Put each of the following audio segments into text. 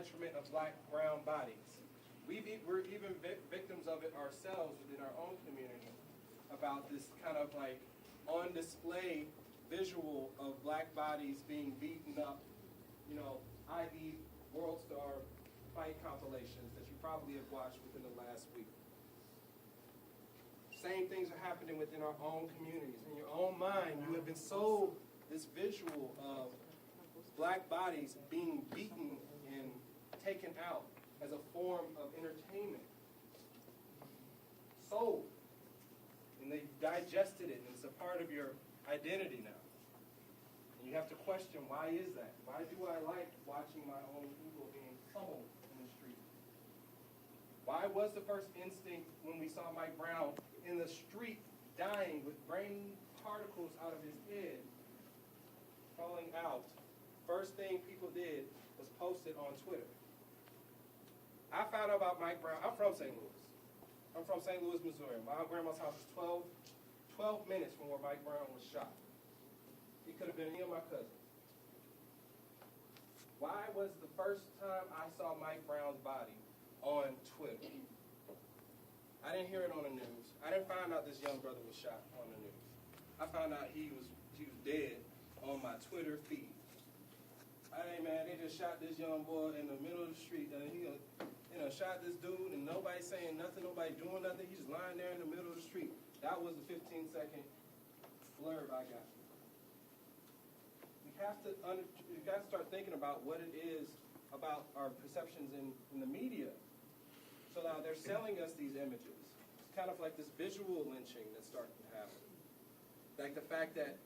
detriment of black, brown bodies. We're even victims of it ourselves within our own community about this kind of like on display visual of black bodies being beaten up, you know, Ivy World Star fight compilations that you probably have watched within the last week. Same things are happening within our own communities. In your own mind, you have been sold this visual of black bodies being beaten and taken out as a form of entertainment. Sold. And they've digested it, and it's a part of your identity now. And you have to question, why is that? Why do I like watching my own people being pummeled in the street? Why was the first instinct when we saw Mike Brown in the street dying with brain particles out of his head falling out? First thing people did was post it on Twitter. I found out about Mike Brown. I'm from St. Louis. I'm from St. Louis, Missouri. My grandma's house is 12 minutes from where Mike Brown was shot. It could have been any of my cousins. Why was the first time I saw Mike Brown's body on Twitter? I didn't hear it on the news. I didn't find out this young brother was shot on the news. I found out he was dead on my Twitter feed. Hey man, they just shot this young boy in the middle of the street, and he shot this dude, and nobody's saying nothing, nobody doing nothing. He's just lying there in the middle of the street. That was the 15-second blurb I got. We have to start thinking about what it is about our perceptions in the media. So now they're selling us these images. It's kind of like this visual lynching that's starting to happen. Like the fact that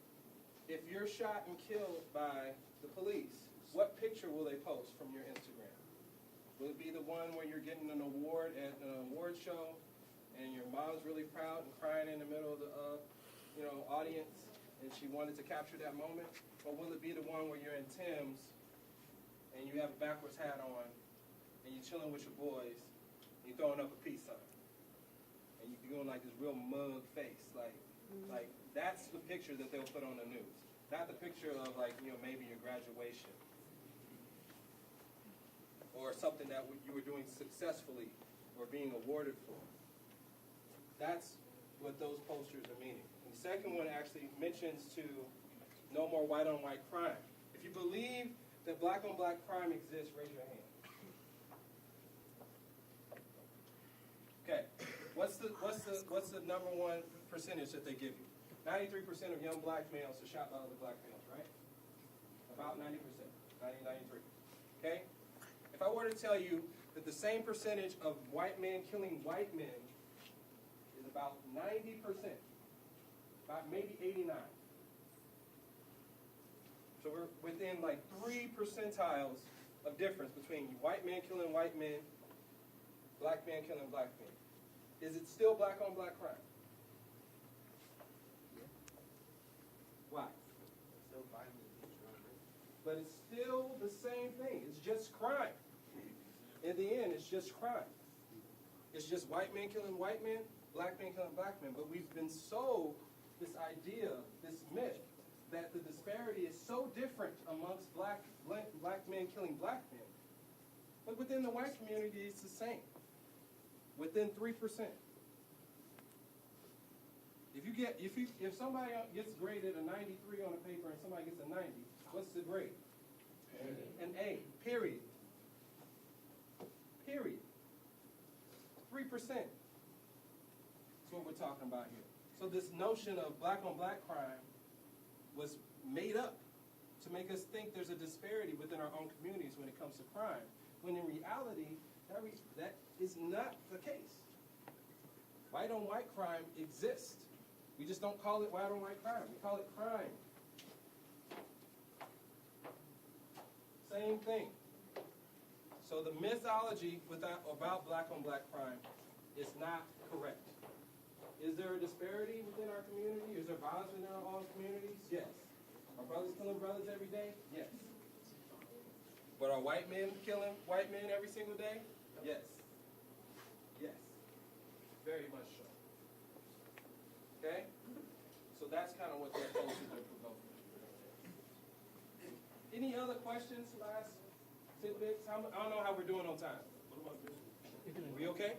if you're shot and killed by the police, what picture will they post from your Instagram? Will it be the one where you're getting an award at an award show and your mom's really proud and crying in the middle of the audience and she wanted to capture that moment? Or will it be the one where you're in Tim's and you have a backwards hat on and you're chilling with your boys and you're throwing up a peace sign? And you're doing like this real mug face. Like that's the picture that they'll put on the news. Not the picture of maybe your graduation. Or something that you were doing successfully or being awarded for. That's what those posters are meaning. And the second one actually mentions to no more white-on-white crime. If you believe that black-on-black crime exists, raise your hand. Okay, what's the number one percentage that they give you? 93% of young black males are shot by other black males, right? About 90%, 90, 93. Okay? If I were to tell you that the same percentage of white men killing white men is about 90%, about maybe 89. So we're within like 3 percentiles of difference between white men killing white men, black men killing black men. Is it still black on black crime? Why? But it's still the same thing. It's just crime. In the end, it's just crime. It's just white men killing white men, black men killing black men. But we've been sold this idea, this myth, that the disparity is so different amongst black men killing black men. But within the white community, it's the same. Within 3%. If somebody gets graded a 93 on a paper and somebody gets a 90, what's the grade? An A, period. Period. 3%. That's what we're talking about here. So this notion of black on black crime was made up to make us think there's a disparity within our own communities when it comes to crime, when in reality, that is not the case. White on white crime exists. We just don't call it white on white crime. We call it crime. Same thing. So the mythology about black on black crime is not correct. Is there a disparity within our community? Is there violence within our own communities? Yes. Are brothers killing brothers every day? Yes. But are white men killing white men every single day? Yes. Yes. Very much so. Okay? So that's kind of what their posters are provoking. Any other questions? Last tidbits? I don't know how we're doing on time. We okay?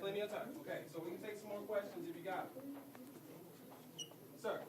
Plenty of time. Okay, so we can take some more questions if you got them. Sir.